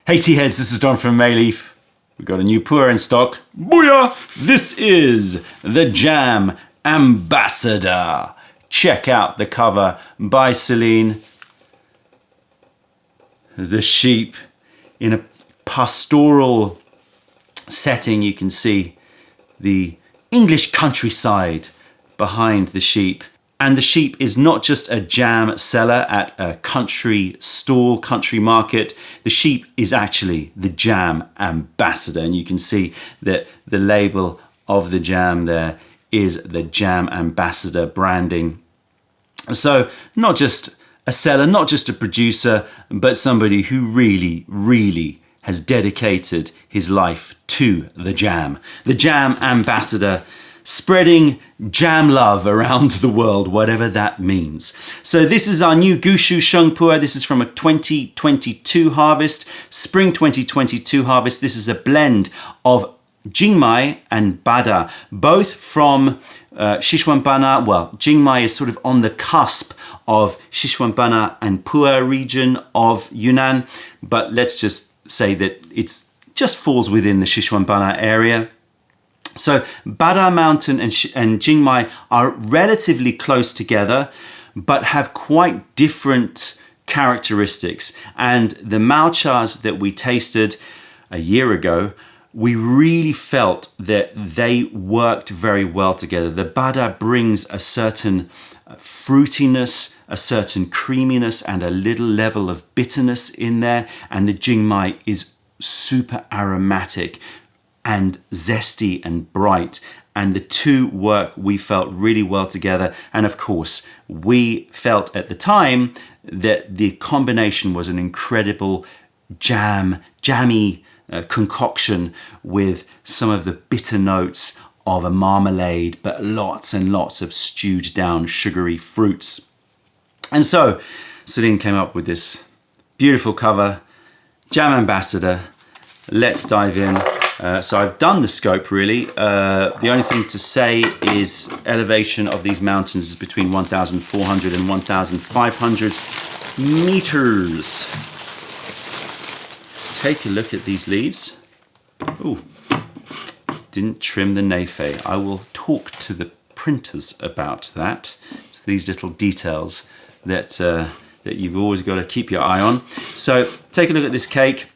Hey tea heads, this is Don from Mayleaf. We've got a new PuErh in stock. Booyah! This is the Jam Ambassador. Check out the cover by Celine. The sheep in a pastoral setting. You can see the English countryside behind the sheep. And the sheep is not just a jam seller at a country stall, country market. The sheep is actually the jam ambassador. And you can see that the label of the jam there is the Jam Ambassador branding. So not just a seller, not just a producer, but somebody who really has dedicated his life to the jam. The Jam Ambassador, spreading jam love around the world, whatever that means. So this is our new Gushu Sheng PuErh. This is from a 2022 harvest, spring 2022 harvest. This is a blend of Jingmai and Bada, both from Xishuangbanna. Well, Jingmai is sort of on the cusp of Xishuangbanna and PuErh region of Yunnan, but let's just say that it's just falls within the Xishuangbanna area. So Bada Mountain and Jingmai are relatively close together, but have quite different characteristics. And the Maochas that we tasted a year ago, we really felt that they worked very well together. The Bada brings a certain fruitiness, a certain creaminess, and a little level of bitterness in there. And the Jingmai is super aromatic and zesty and bright, and the two work, we felt, really well together. And of course we felt at the time that the combination was an incredible jammy concoction with some of the bitter notes of a marmalade, but lots and lots of stewed down sugary fruits. And so Celine came up with this beautiful cover, Jam Ambassador. Let's dive in. So I've done the scope really. The only thing to say is elevation of these mountains is between 1,400 and 1,500 meters. Take a look at these leaves. Ooh, didn't trim the Neife. I will talk to the printers about that. It's these little details that, that you've always got to keep your eye on. So take a look at this cake.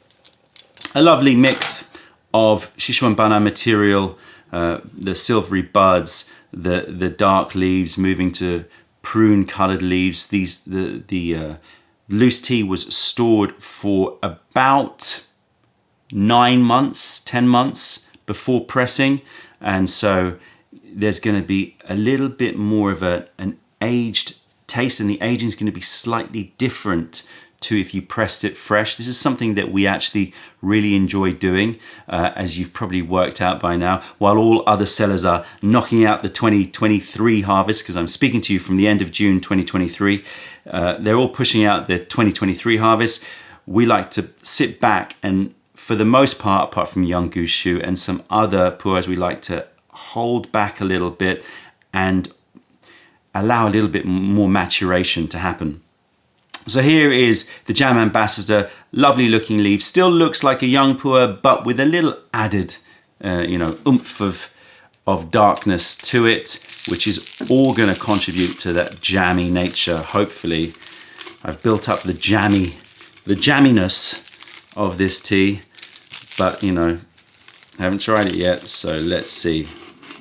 A lovely mix of Xishuangbanna material, the silvery buds, the dark leaves moving to prune colored leaves. The loose tea was stored for about 9 months, 10 months before pressing. And so there's going to be a little bit more of an aged taste, and the aging is going to be slightly different to if you pressed it fresh. This is something that we actually really enjoy doing, as you've probably worked out by now, while all other sellers are knocking out the 2023 harvest, because I'm speaking to you from the end of June 2023. They're all pushing out the 2023 harvest. We like to sit back and, for the most part, apart from Young Gushu and some other PuErhs, we like to hold back a little bit and allow a little bit more maturation to happen. So here is the Jam Ambassador, lovely looking leaf, still looks like a young PuErh, but with a little added, oomph of darkness to it, which is all going to contribute to that jammy nature. Hopefully, I've built up the jamminess of this tea, but I haven't tried it yet, so let's see.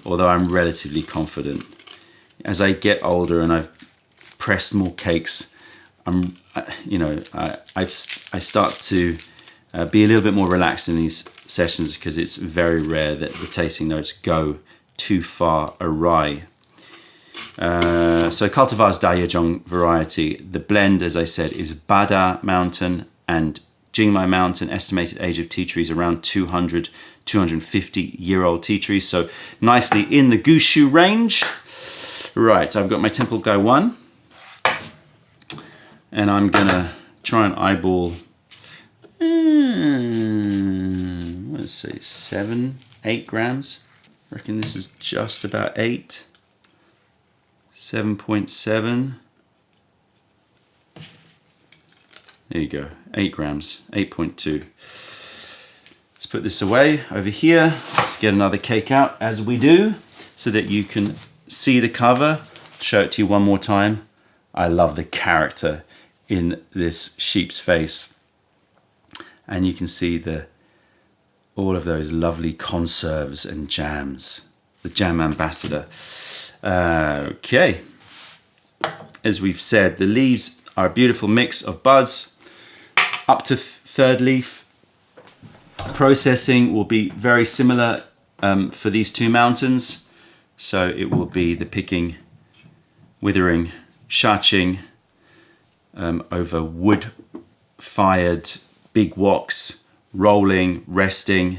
Although I'm relatively confident. As I get older and I've pressed more cakes, I start to be a little bit more relaxed in these sessions, because it's very rare that the tasting notes go too far awry. So Cultivars Dayajong variety. The blend, as I said, is Bada Mountain and Jingmai Mountain. Estimated age of tea trees around 200, 250-year-old tea trees. So nicely in the Gushu range. Right, I've got my Temple Guy 1. And I'm gonna try and eyeball, let's say 7, 8 grams. I reckon this is just about 8. 7.7. There you go, 8 grams, 8.2. Let's put this away over here. Let's get another cake out as we do so that you can see the cover. Show it to you one more time. I love the character in this sheep's face. And you can see all of those lovely conserves and jams. The jam ambassador. Okay. As we've said, the leaves are a beautiful mix of buds. Up to third leaf. Processing will be very similar for these two mountains. So it will be the picking, withering, shaching over wood-fired big woks, rolling, resting,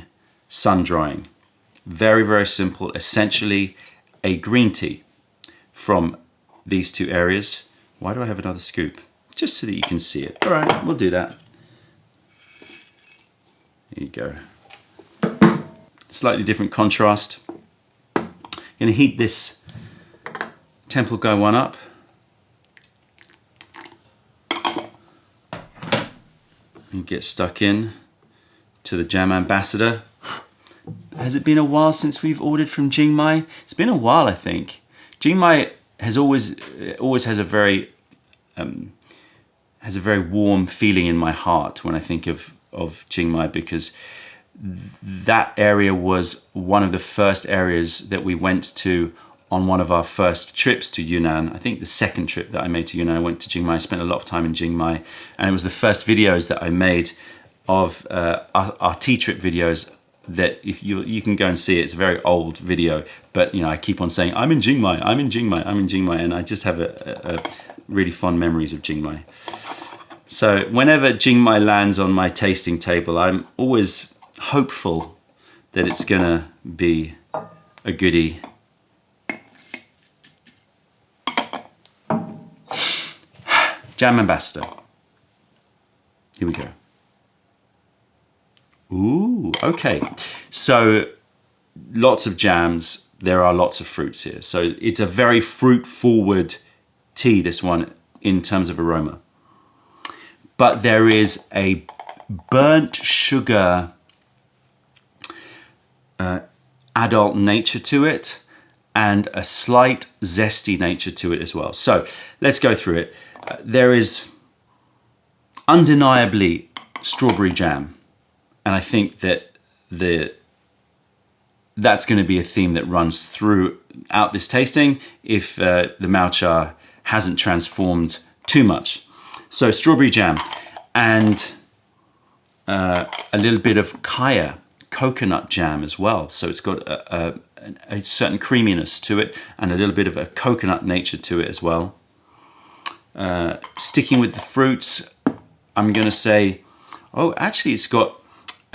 sun drying. Very, very simple. Essentially a green tea from these two areas. Why do I have another scoop? Just so that you can see it. All right, we'll do that. There you go. Slightly different contrast. Going to heat this Temple Guy one up. And get stuck in to the Jam Ambassador. Has it been a while since we've ordered from Jingmai? It's been a while, I think. Jingmai has always has a very warm feeling in my heart when I think of Jingmai, because that area was one of the first areas that we went to on one of our first trips to Yunnan. I think the second trip that I made to Yunnan, I went to Jingmai. I spent a lot of time in Jingmai, and it was the first videos that I made of our tea trip videos. That if you can go and see it. It's a very old video, but I keep on saying I'm in Jingmai, I'm in Jingmai, I'm in Jingmai, and I just have a really fond memories of Jingmai. So whenever Jingmai lands on my tasting table, I'm always hopeful that it's gonna be a goodie. Jam Ambassador. Here we go. Ooh, okay. So lots of jams. There are lots of fruits here. So it's a very fruit-forward tea, this one, in terms of aroma. But there is a burnt sugar adult nature to it, and a slight zesty nature to it as well. So let's go through it. There is undeniably strawberry jam. And I think that that's going to be a theme that runs throughout this tasting if the Moucha hasn't transformed too much. So strawberry jam and a little bit of kaya, coconut jam as well. So it's got a certain creaminess to it and a little bit of a coconut nature to it as well. Sticking with the fruits, I'm going to say, oh, actually it's got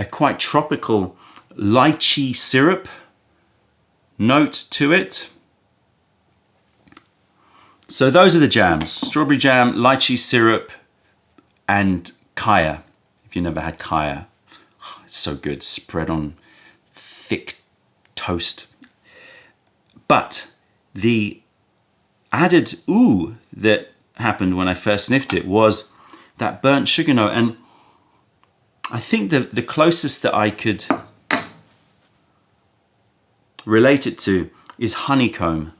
a quite tropical lychee syrup note to it. So those are the jams: strawberry jam, lychee syrup, and kaya. If you never had kaya, it's so good, spread on thick toast. But the added ooh that happened when I first sniffed it was that burnt sugar note. And I think the closest that I could relate it to is honeycomb.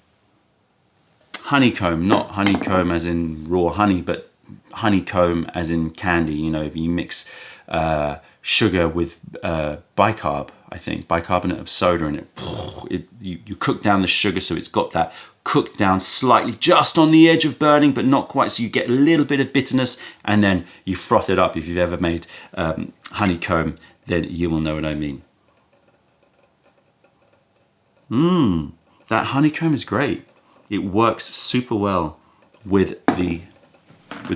Honeycomb, not honeycomb as in raw honey, but honeycomb as in candy. If you mix sugar with bicarb, I think, bicarbonate of soda, and you cook down the sugar so it's got that cooked down slightly, just on the edge of burning, but not quite, so you get a little bit of bitterness, and then you froth it up. If you've ever made honeycomb, then you will know what I mean. That honeycomb is great. It works super well with the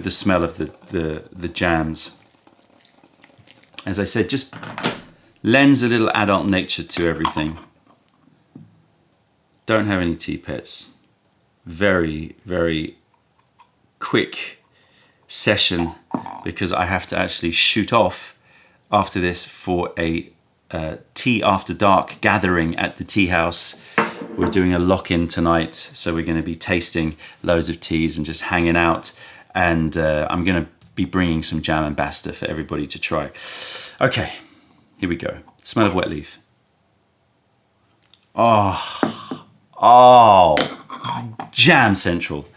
smell of the jams. As I said, just lends a little adult nature to everything. Don't have any tea pets. Very, very quick session because I have to actually shoot off after this for a tea after dark gathering at the tea house. We're doing a lock-in tonight, so we're going to be tasting loads of teas and just hanging out. And I'm going to be bringing some jam ambassador for everybody to try. Okay, here we go. Smell of wet leaf. Oh, jam central,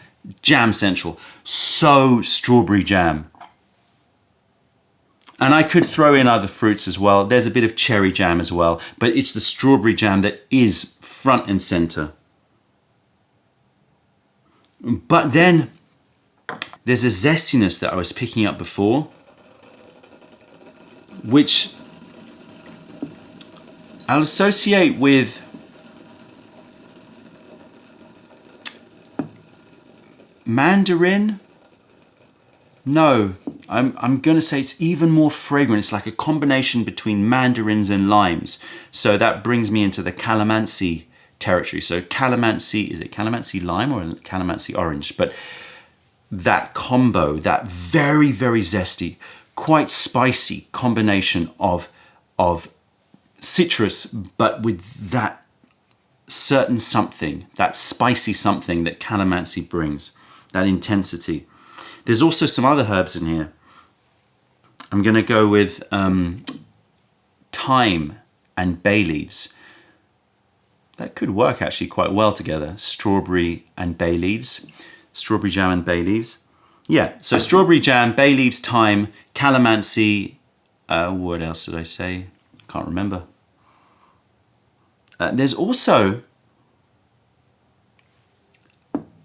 jam central. So strawberry jam. And I could throw in other fruits as well. There's a bit of cherry jam as well, but it's the strawberry jam that is front and center. But then there's a zestiness that I was picking up before, which I'll associate with mandarin. No, I'm going to say it's even more fragrant. It's like a combination between mandarins and limes. So that brings me into the calamansi territory. So calamansi, is it calamansi lime or calamansi orange? But that combo, that very, very zesty, quite spicy combination of citrus, but with that certain something, that spicy something that calamansi brings, that intensity. There's also some other herbs in here. I'm going to go with thyme and bay leaves. That could work actually quite well together. Strawberry and bay leaves. Strawberry jam and bay leaves. Yeah, so strawberry jam, bay leaves, thyme, calamansi. What else did I say? I can't remember. There's also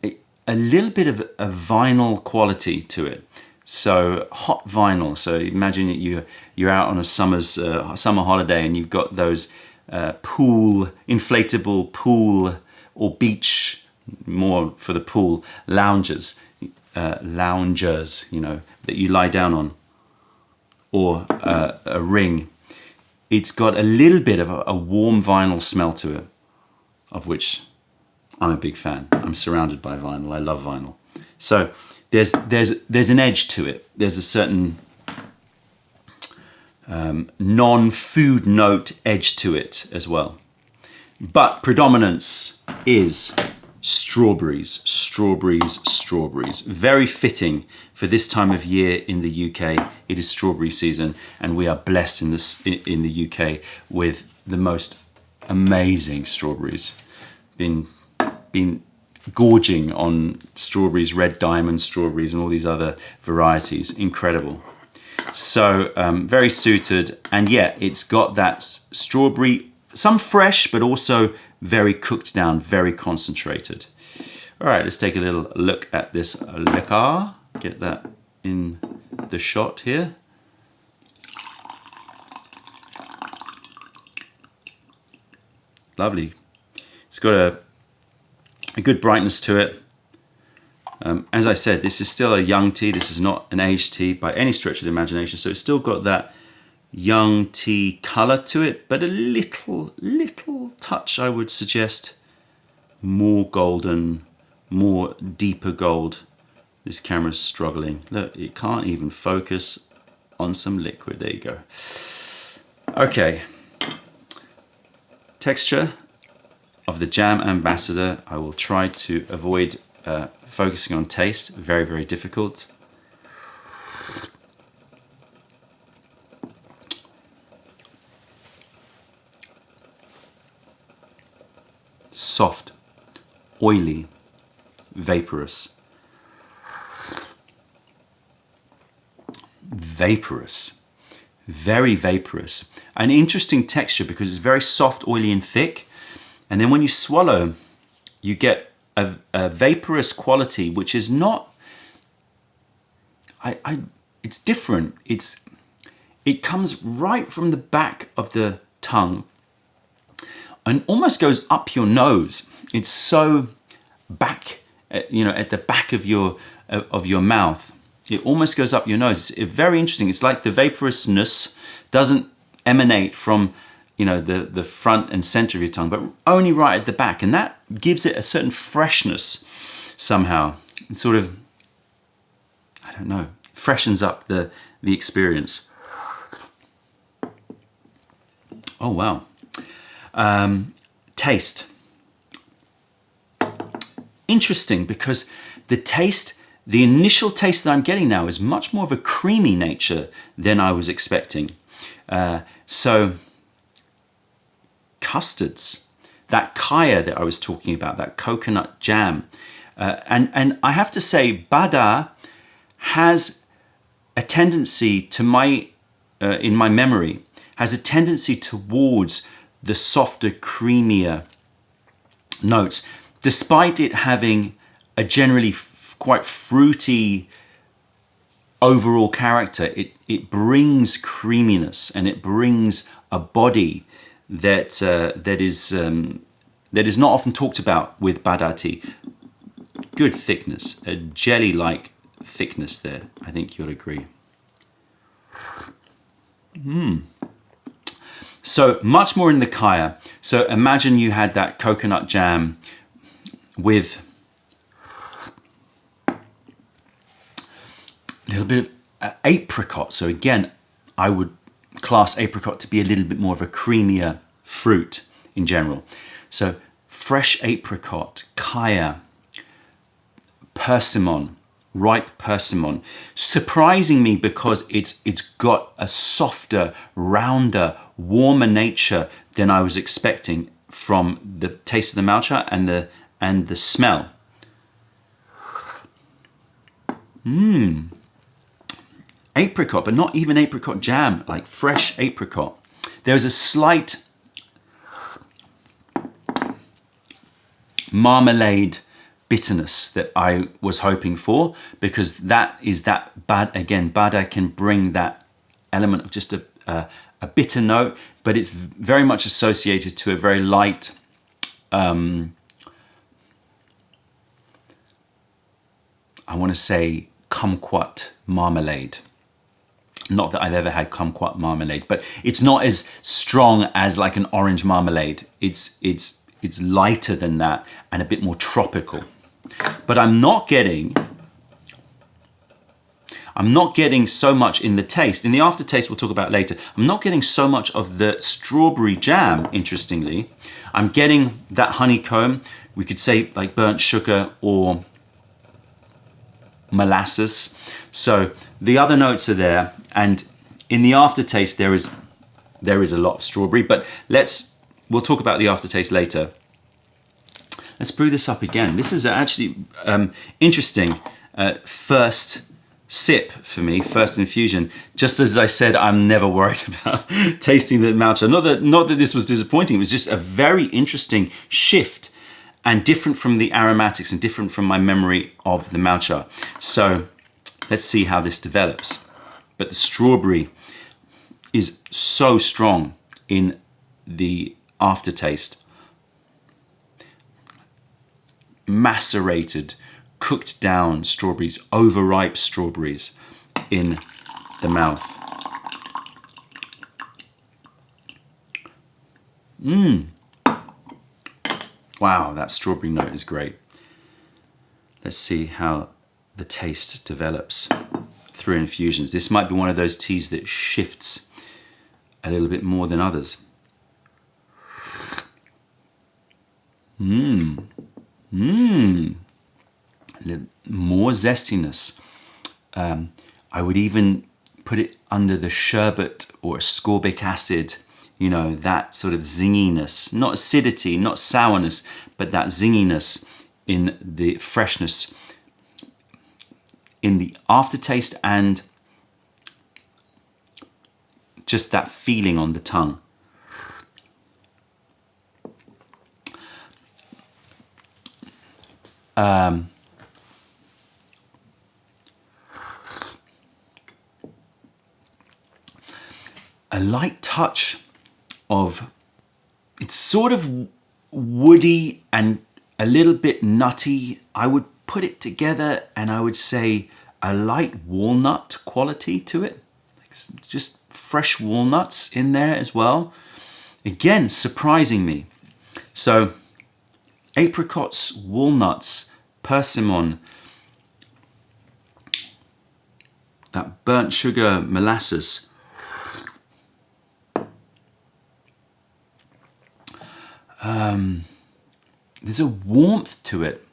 a little bit of a vinyl quality to it. So hot vinyl. So imagine that you're out on a summer holiday and you've got those inflatable pool or beach, more for the pool, loungers, that you lie down on, or a ring. It's got a little bit of a warm vinyl smell to it, of which I'm a big fan. I'm surrounded by vinyl. I love vinyl. So there's an edge to it. There's a certain non-food note edge to it as well. But predominance is strawberries, strawberries, strawberries. Very fitting for this time of year in the UK. It is strawberry season, and we are blessed in the UK with the most amazing strawberries. Been gorging on strawberries, red diamond strawberries, and all these other varieties. Incredible. So very suited, and yeah, it's got that strawberry, some fresh, but also very cooked down, very concentrated. All right, let's take a little look at this liquor. Get that in the shot here. Lovely. It's got a good brightness to it. As I said, this is still a young tea. This is not an aged tea by any stretch of the imagination. So it's still got that young tea color to it, but a little touch, I would suggest, more golden, more deeper gold. This camera's struggling. Look, it can't even focus on some liquid. There you go. Okay. Texture of the Jam Ambassador. I will try to avoid focusing on taste. Very, very difficult. Soft, oily, vaporous. Vaporous. Very vaporous. An interesting texture because it's very soft, oily, and thick. And then when you swallow, you get a vaporous quality, which is not, it's different. It comes right from the back of the tongue and almost goes up your nose. It's so back, at the back of your mouth. It almost goes up your nose. It's very interesting. It's like the vaporousness doesn't emanate from the front and center of your tongue, but only right at the back. And that gives it a certain freshness somehow. It sort of, I don't know, freshens up the experience. Oh, wow. Taste. Interesting, because the taste, the initial taste that I'm getting now is much more of a creamy nature than I was expecting. So custards, that kaya that I was talking about, that coconut jam, and I have to say, bada has a tendency to in my memory, has a tendency towards the softer, creamier notes, despite it having a generally quite fruity overall character. It brings creaminess, and it brings a body that is not often talked about with bada tea. Good thickness, a jelly-like thickness there. I think you'll agree. So much more in the kaya. So imagine you had that coconut jam with a little bit of apricot. So again, I would class apricot to be a little bit more of a creamier fruit in general. So fresh apricot, kaya, persimmon, ripe persimmon, surprising me because it's got a softer, rounder, warmer nature than I was expecting from the taste of the matcha and the smell. Apricot, but not even apricot jam, like fresh apricot. There's a slight marmalade bitterness that I was hoping for, because that is that bada can bring that element of just a bitter note, but it's very much associated to a very light I want to say kumquat marmalade. Not that I've ever had kumquat marmalade, but it's not as strong as like an orange marmalade. It's lighter than that and a bit more tropical. But I'm not getting so much in the taste. In the aftertaste we'll talk about later, I'm not getting so much of the strawberry jam, interestingly. I'm getting that honeycomb, we could say like burnt sugar or molasses. So the other notes are there, and in the aftertaste there is a lot of strawberry, but we'll talk about the aftertaste later. Let's brew this up again. This is actually interesting. First sip for me, first infusion. Just as I said, I'm never worried about tasting the matcha. Not that this was disappointing. It was just a very interesting shift and different from the aromatics and different from my memory of the matcha. So let's see how this develops. But the strawberry is so strong in the aftertaste. Macerated, cooked down strawberries, overripe strawberries in the mouth. Wow, that strawberry note is great. Let's see how the taste develops through infusions. This might be one of those teas that shifts a little bit more than others. More zestiness. I would even put it under the sherbet or ascorbic acid, that sort of zinginess, not acidity, not sourness, but that zinginess in the freshness, in the aftertaste, and just that feeling on the tongue. A light touch of, it's sort of woody and a little bit nutty. I would put it together and I would say a light walnut quality to it. Like just fresh walnuts in there as well. Again, surprising me. So apricots, walnuts, persimmon, that burnt sugar, molasses. There's a warmth to it.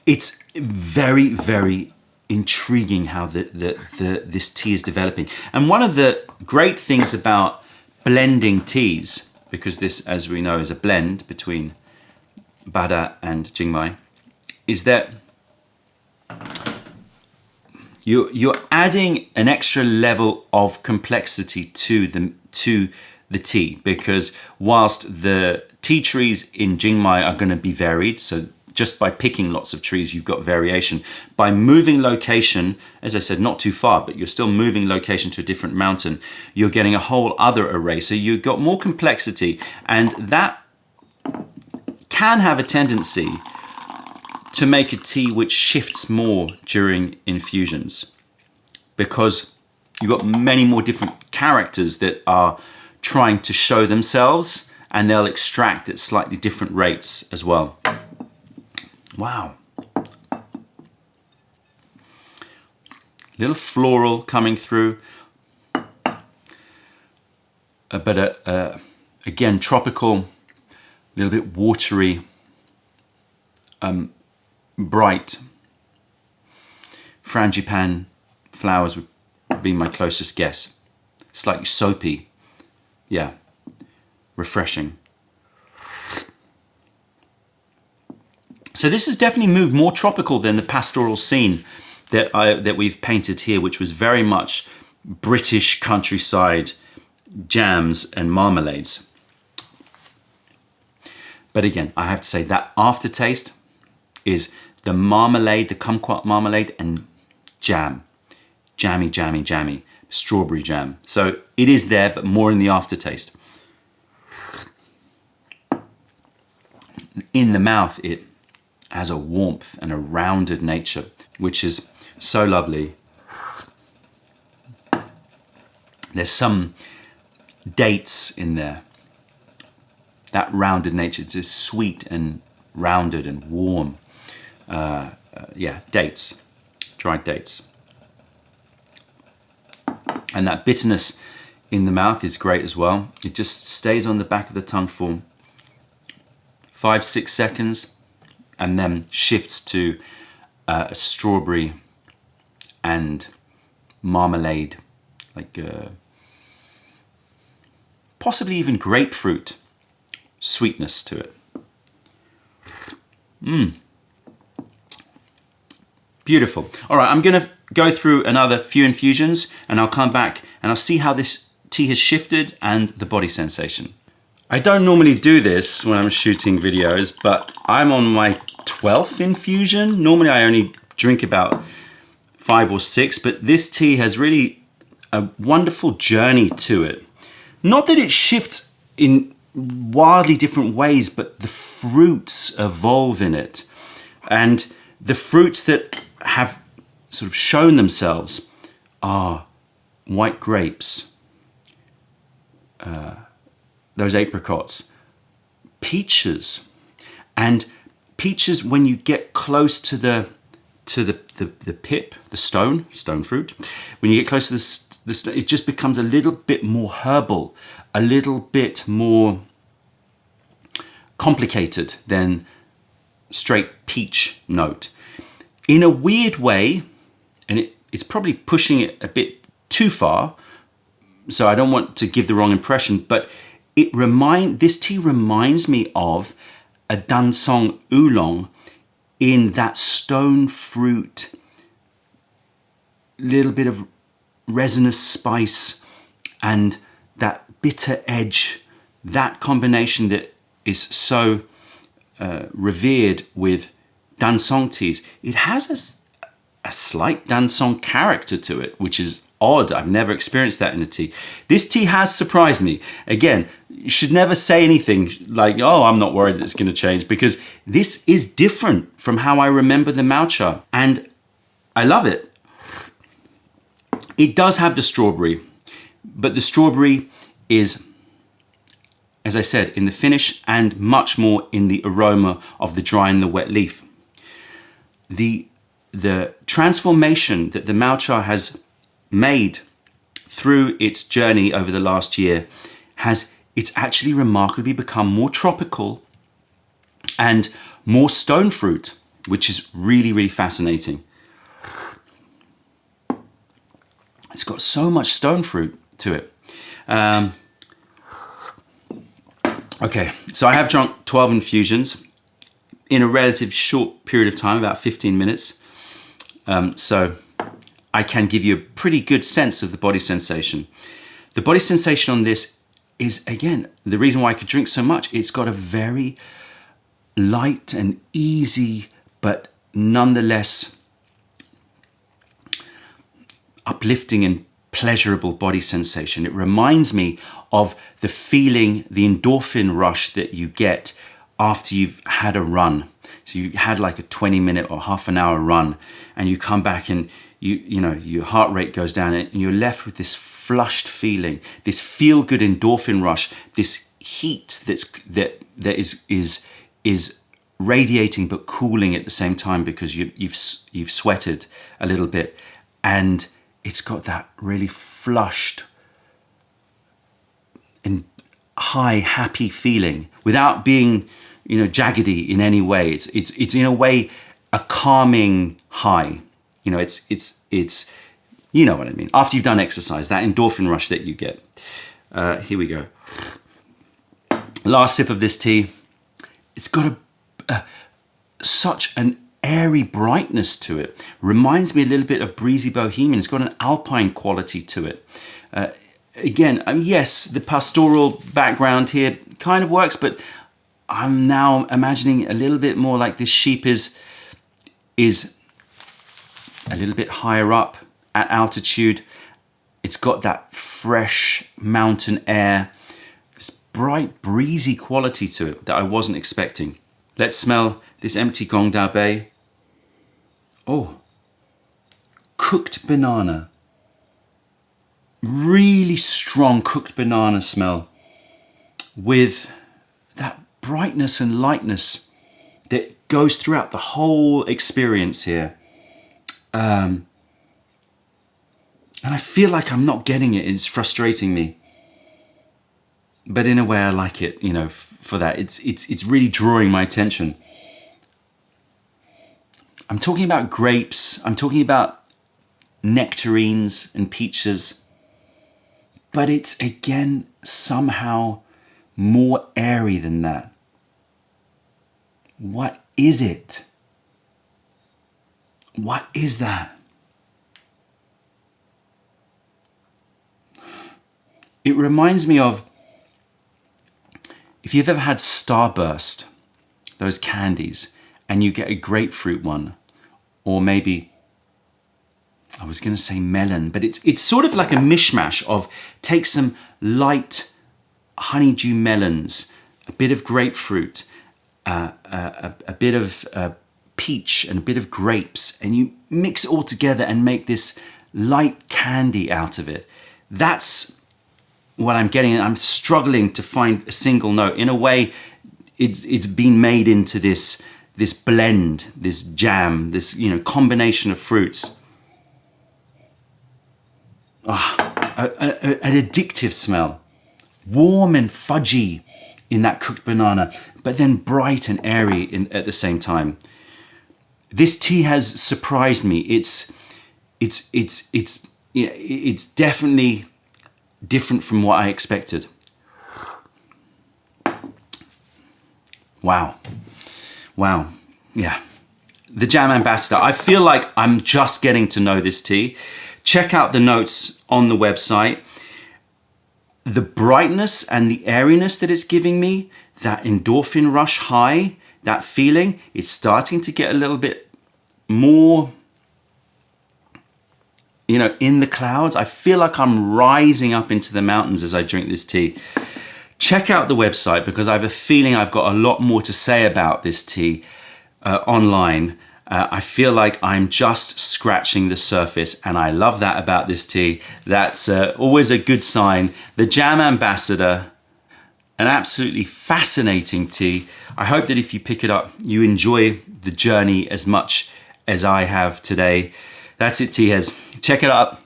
It's very, very intriguing how this tea is developing. And one of the great things about blending teas, because this, as we know, is a blend between Bada and Jingmai, is that you're adding an extra level of complexity to the tea, because whilst the tea trees in Jingmai are going to be varied, so just by picking lots of trees, you've got variation. By moving location, as I said, not too far, but you're still moving location to a different mountain, you're getting a whole other array. So you've got more complexity, and that can have a tendency to make a tea which shifts more during infusions, because you've got many more different characters that are trying to show themselves, and they'll extract at slightly different rates as well. Wow. Little floral coming through, but again, tropical, a little bit watery, bright. Frangipan flowers would be my closest guess. Slightly soapy, yeah, refreshing. So this has definitely moved more tropical than the pastoral scene that we've painted here, which was very much British countryside jams and marmalades. But again, I have to say that aftertaste is the marmalade, the kumquat marmalade, and jam. Jammy, jammy, jammy. Strawberry jam. So it is there, but more in the aftertaste. In the mouth, it has a warmth and a rounded nature, which is so lovely. There's some dates in there. That rounded nature, it's just sweet and rounded and warm. Yeah, dates, dried dates. And that bitterness in the mouth is great as well. It just stays on the back of the tongue for 5-6 seconds, and then shifts to a strawberry and marmalade, like possibly even grapefruit sweetness to it. Beautiful. All right, I'm gonna go through another few infusions, and I'll come back and I'll see how this tea has shifted and the body sensation. I don't normally do this when I'm shooting videos, but I'm on my 12th infusion. Normally I only drink about 5 or 6, but this tea has really a wonderful journey to it. Not that it shifts in wildly different ways, but the fruits evolve in it. And the fruits that have sort of shown themselves are white grapes, those apricots, peaches, and peaches when you get close to the pip, the stone fruit. When you get close to the stone, it just becomes a little bit more herbal, a little bit more complicated than straight peach note. In a weird way, and it's probably pushing it a bit too far, so I don't want to give the wrong impression, but this tea reminds me of a Dansong oolong in that stone fruit, little bit of resinous spice and that bitter edge, that combination that is so revered with Dansong teas. It has a slight Dansong character to it, which is odd. I've never experienced that in a tea. This tea has surprised me. Again, you should never say anything like, oh, I'm not worried that it's going to change, because this is different from how I remember the Moucha, and I love it. It does have the strawberry, but the strawberry is, as I said, in the finish and much more in the aroma of the dry and the wet leaf. The transformation that the Moucha has made through its journey over the last year it's actually remarkably become more tropical and more stone fruit. which is really, really fascinating. It's got so much stone fruit to it. Okay, so I have drunk 12 infusions in a relatively short period of time, about 15 minutes. So I can give you a pretty good sense of the body sensation. The body sensation on this is, again, the reason why I could drink so much. It's got a very light and easy, but nonetheless uplifting and pleasurable body sensation. It reminds me of the feeling, the endorphin rush that you get after you've had a run. So you had like a 20-minute or half an hour run, and you come back and you know your heart rate goes down, and you're left with this flushed feeling, this feel-good endorphin rush, this heat that is radiating but cooling at the same time because you've sweated a little bit, and it's got that really flushed and high, happy feeling without being, you know, jaggedy in any way. It's in a way a calming high. You know, it's you know what I mean. After you've done exercise, that endorphin rush that you get. Here we go. Last sip of this tea. It's got such an airy brightness to it. Reminds me a little bit of Breezy Bohemian. It's got an alpine quality to it. Again, yes, the pastoral background here kind of works, but I'm now imagining a little bit more like this sheep is a little bit higher up at altitude. It's got that fresh mountain air, this bright breezy quality to it that I wasn't expecting. Let's smell this empty Gong Da Bei. Oh, cooked banana. Really strong cooked banana smell with that brightness and lightness that goes throughout the whole experience here. And I feel like I'm not getting it. It's frustrating me. But in a way I like it, you know, for that. It's really drawing my attention. I'm talking about grapes. I'm talking about nectarines and peaches. But it's, again, somehow more airy than that. What is it? What is that? It reminds me of, if you've ever had Starburst, those candies, and you get a grapefruit one, or maybe, I was going to say melon, but it's sort of like a mishmash of, take some light honeydew melons, a bit of grapefruit, a bit of peach and a bit of grapes, and you mix it all together and make this light candy out of it. That's what I'm getting. I'm struggling to find a single note. In a way, it's been made into this blend, this jam, this, you know, combination of fruits. An addictive smell, warm and fudgy in that cooked banana, but then bright and airy at the same time. This tea has surprised me. It's definitely different from what I expected. Wow. Yeah. The Jam Ambassador. I feel like I'm just getting to know this tea. Check out the notes on the website. The brightness and the airiness that it's giving me, that endorphin rush high, that feeling, it's starting to get a little bit more, you know, in the clouds. I feel like I'm rising up into the mountains as I drink this tea. Check out the website, because I have a feeling I've got a lot more to say about this tea online. I feel like I'm just scratching the surface, and I love that about this tea. That's always a good sign. The Jam Ambassador, an absolutely fascinating tea. I hope that if you pick it up, you enjoy the journey as much as I have today. That's it, tea heads. Check it out.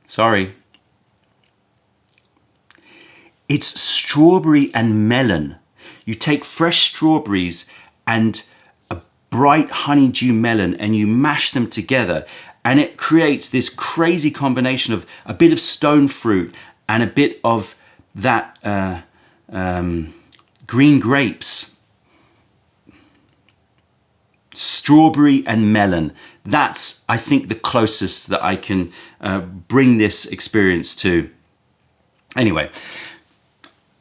Sorry. It's strawberry and melon. You take fresh strawberries and bright honeydew melon, and you mash them together, and it creates this crazy combination of a bit of stone fruit and a bit of that green grapes, strawberry and melon. That's, I think, the closest that I can bring this experience to. Anyway,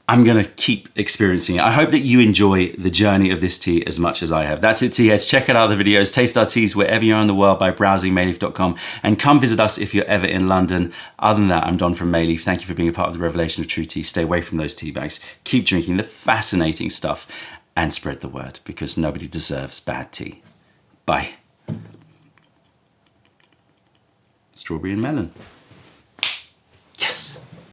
I'm going to keep experiencing it. I hope that you enjoy the journey of this tea as much as I have. That's it, tea heads. Check out other videos. Taste our teas wherever you are in the world by browsing mayleaf.com, and come visit us if you're ever in London. Other than that, I'm Don from Mayleaf. Thank you for being a part of the revelation of true tea. Stay away from those tea bags. Keep drinking the fascinating stuff and spread the word, because nobody deserves bad tea. Bye. Strawberry and melon.